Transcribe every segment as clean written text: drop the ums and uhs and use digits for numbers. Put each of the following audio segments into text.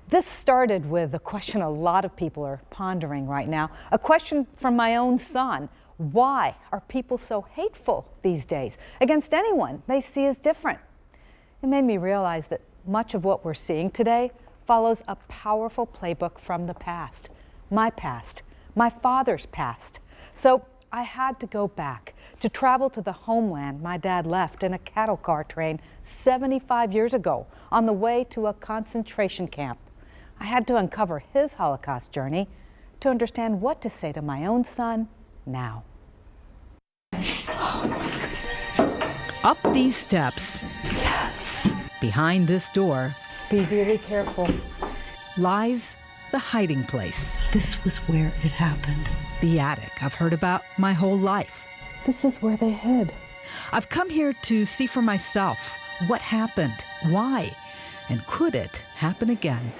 This started with a question a lot of people are pondering right now, a question from my own son. Why are people so hateful these days against anyone they see as different? It made me realize that much of what we're seeing today follows a powerful playbook from the past, my father's past. So I had to go back to travel to the homeland my dad left in a cattle car train 75 years ago on the way to a concentration camp. I had to uncover his Holocaust journey to understand what to say to my own son now. Oh my goodness. Up these steps. Yes. Behind this door. Be really careful. Lies the hiding place. This was where it happened. The attic I've heard about my whole life. This is where they hid. I've come here to see for myself what happened, why, and could it happen again?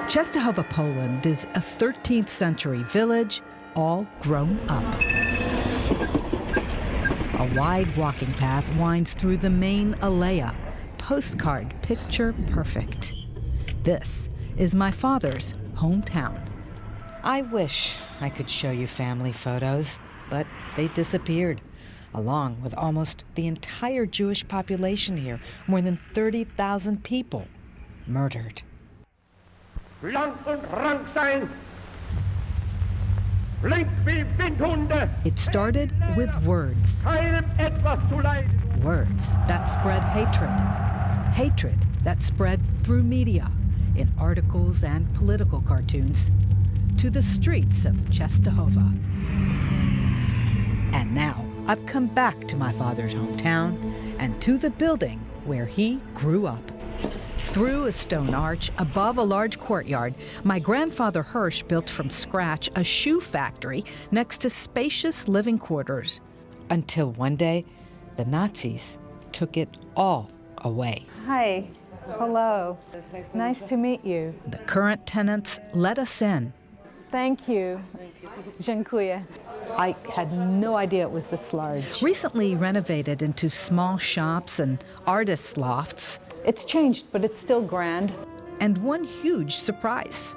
Częstochowa, Poland is a 13th century village all grown up. A wide walking path winds through the main alea, postcard picture perfect. This is my father's hometown. I wish I could show you family photos, but they disappeared, along with almost the entire Jewish population here, more than 30,000 people murdered. Lang und rank sein. Flink wie Windhunde. It started with words. Keinem etwas zu leiden. Words that spread hatred. Hatred that spread through media, in articles and political cartoons, to the streets of Częstochowa. And now I've come back to my father's hometown and to the building where he grew up. Through a stone arch above a large courtyard, my grandfather Hirsch built from scratch a shoe factory next to spacious living quarters. Until one day, the Nazis took it all away. Hi. Hello. Nice to meet you. The current tenants let us in. Thank you. Dziękuję. I had no idea it was this large. Recently renovated into small shops and artists' lofts. It's changed, but it's still grand. And one huge surprise.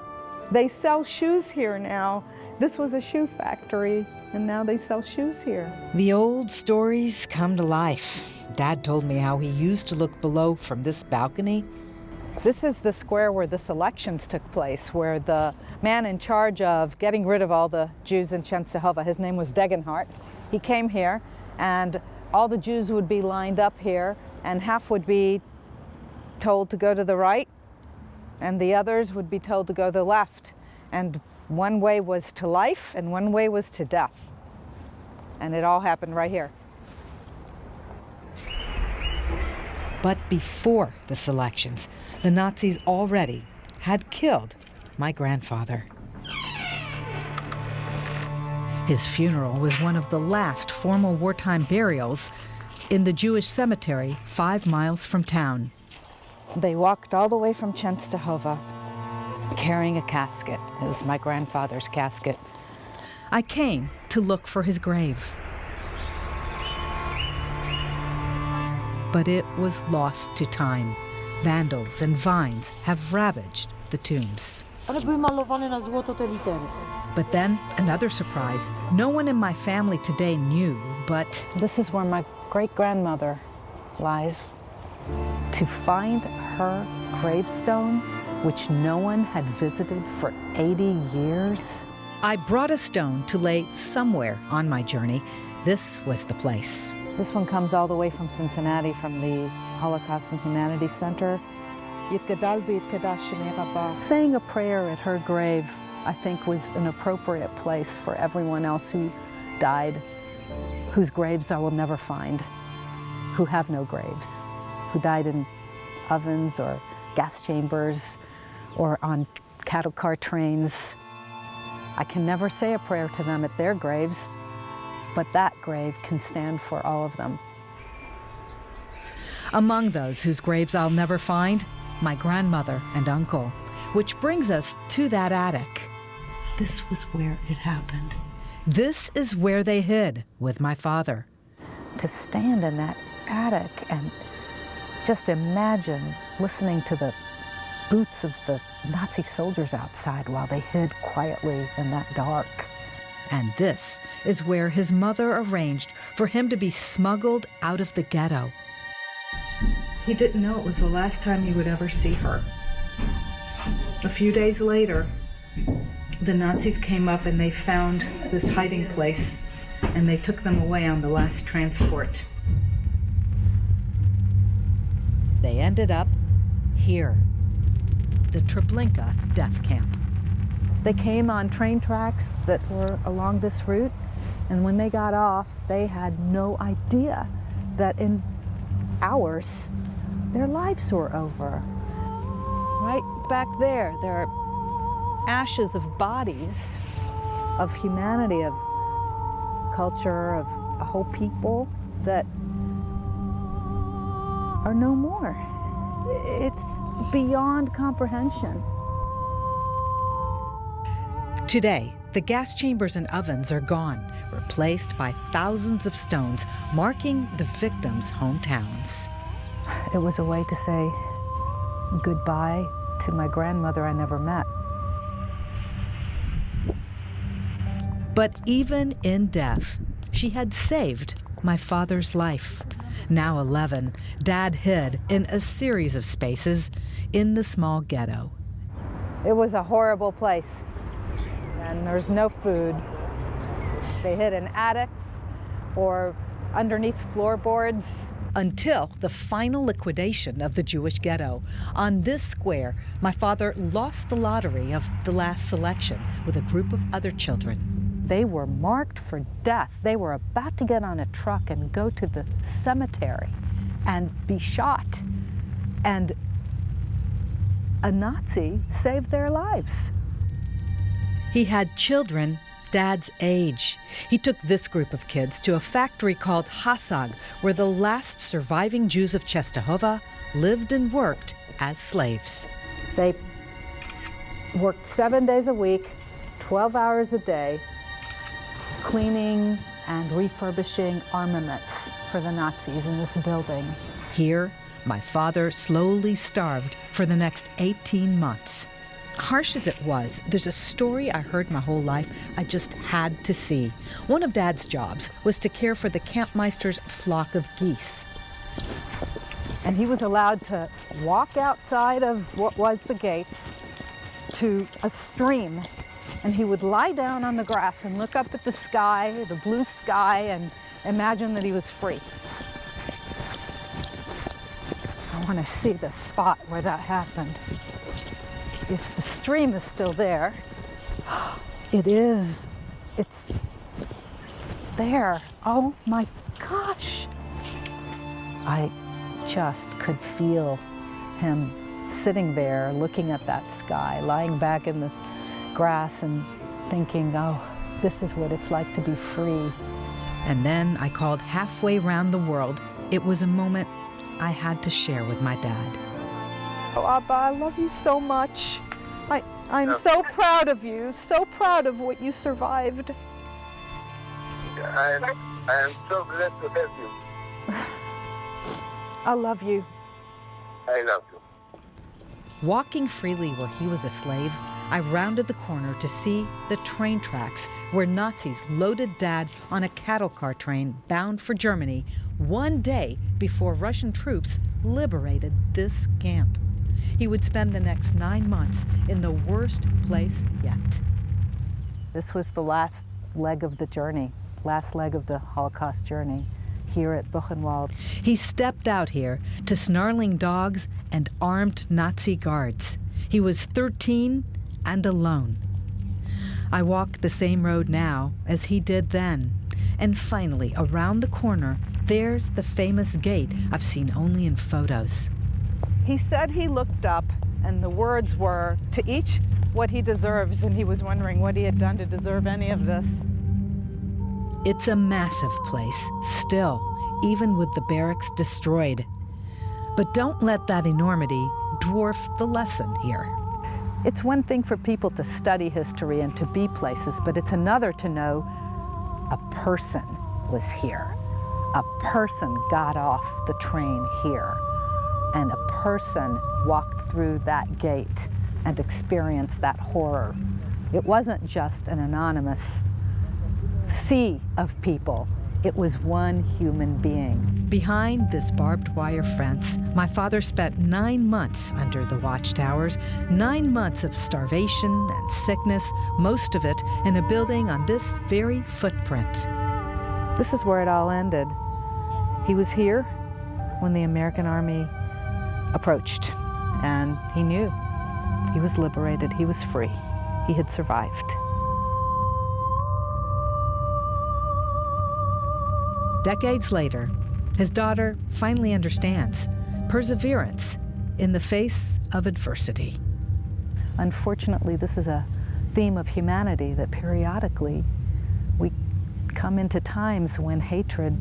They sell shoes here now. This was a shoe factory, and now they sell shoes here. The old stories come to life. Dad told me how he used to look below from this balcony. This is the square where the elections took place, where the man in charge of getting rid of all the Jews in Częstochowa, his name was Degenhardt, he came here, and all the Jews would be lined up here, and half would be told to go to the right, and the others would be told to go to the left. And one way was to life, and one way was to death. And it all happened right here. But before the selections, the Nazis already had killed my grandfather. His funeral was one of the last formal wartime burials in the Jewish cemetery 5 miles from town. They walked all the way from Częstochowa carrying a casket. It was my grandfather's casket. I came to look for his grave. But it was lost to time. Vandals and vines have ravaged the tombs. Ale były malowane na złoto te litery. But then another surprise. No one in my family today knew, but this is where my great-grandmother lies. To find her gravestone, which no one had visited for 80 years. I brought a stone to lay somewhere on my journey. This was the place. This one comes all the way from Cincinnati, from the Holocaust and Humanities Center. Saying a prayer at her grave, I think, was an appropriate place for everyone else who died, whose graves I will never find, who have no graves, who died in ovens or gas chambers or on cattle car trains. I can never say a prayer to them at their graves, but that grave can stand for all of them. Among those whose graves I'll never find, my grandmother and uncle, which brings us to that attic. This was where it happened. This is where they hid with my father. To stand in that attic and Just imagine listening to the boots of the Nazi soldiers outside while they hid quietly in that dark. And this is where his mother arranged for him to be smuggled out of the ghetto. He didn't know it was the last time he would ever see her. A few days later, the Nazis came up and they found this hiding place, and they took them away on the last transport. They ended up here, the Treblinka death camp. They came on train tracks that were along this route, and when they got off, they had no idea that in hours, their lives were over. Right back there are ashes of bodies, of humanity, of culture, of a whole people that are no more. It's beyond comprehension. Today, the gas chambers and ovens are gone, replaced by thousands of stones marking the victims' hometowns. It was a way to say goodbye to my grandmother I never met. But even in death, she had saved my father's life. Now 11, Dad hid in a series of spaces in the small ghetto. It was a horrible place, and there's no food. They hid in attics or underneath floorboards. Until the final liquidation of the Jewish ghetto. On this square, my father lost the lottery of the last selection with a group of other children. They were marked for death. They were about to get on a truck and go to the cemetery and be shot. And a Nazi saved their lives. He had children Dad's age. He took this group of kids to a factory called Hasag, where the last surviving Jews of Czestochowa lived and worked as slaves. They worked 7 days a week, 12 hours a day, cleaning and refurbishing armaments for the Nazis in this building. Here, my father slowly starved for the next 18 months. Harsh as it was, there's a story I heard my whole life I just had to see. One of Dad's jobs was to care for the campmeister's flock of geese. And he was allowed to walk outside of what was the gates to a stream, and he would lie down on the grass and look up at the sky, the blue sky, and imagine that he was free. I want to see the spot where that happened. If the stream is still there, it is. It's there. Oh my gosh. I just could feel him sitting there looking at that sky, lying back in the grass and thinking, oh, this is what it's like to be free. And then I called halfway round the world. It was a moment I had to share with my dad. Oh, Abba, I love you so much. I'm so proud of you, so proud of what you survived. I am so glad to have you. I love you. I love you. Walking freely where he was a slave, I rounded the corner to see the train tracks where Nazis loaded Dad on a cattle car train bound for Germany 1 day before Russian troops liberated this camp. He would spend the next 9 months in the worst place yet. This was the last leg of the journey, last leg of the Holocaust journey here at Buchenwald. He stepped out here to snarling dogs and armed Nazi guards. He was 13 and alone. I walk the same road now as he did then. And finally, around the corner, there's the famous gate I've seen only in photos. He said he looked up, and the words were, to each what he deserves, and he was wondering what he had done to deserve any of this. It's a massive place, still, even with the barracks destroyed. But don't let that enormity dwarf the lesson here. It's one thing for people to study history and to be places, but it's another to know a person was here. A person got off the train here. and a person walked through that gate and experienced that horror. It wasn't just an anonymous sea of people. It was one human being. Behind this barbed wire fence, my father spent 9 months under the watchtowers, 9 months of starvation and sickness, most of it in a building on this very footprint. This is where it all ended. He was here when the American army approached, and he knew he was liberated, he was free, he had survived. Decades later, his daughter finally understands perseverance in the face of adversity. Unfortunately, this is a theme of humanity that periodically we come into times when hatred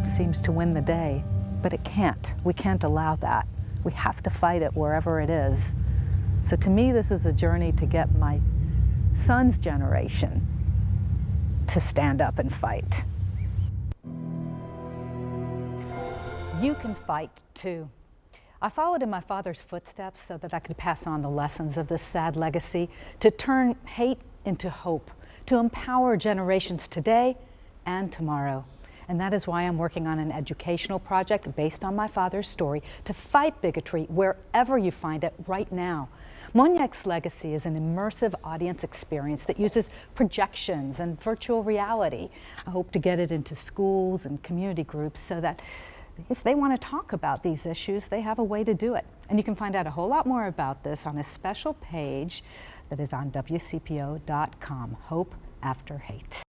seems to win the day, but it can't. We can't allow that. We have to fight it wherever it is. So to me, this is a journey to get my son's generation to stand up and fight. You can fight too. I followed in my father's footsteps so that I could pass on the lessons of this sad legacy, to turn hate into hope, to empower generations today and tomorrow. And that is why I'm working on an educational project based on my father's story to fight bigotry wherever you find it right now. Monique's legacy is an immersive audience experience that uses projections and virtual reality. I hope to get it into schools and community groups so that if they want to talk about these issues, they have a way to do it. And you can find out a whole lot more about this on a special page that is on WCPO.com, Hope After Hate.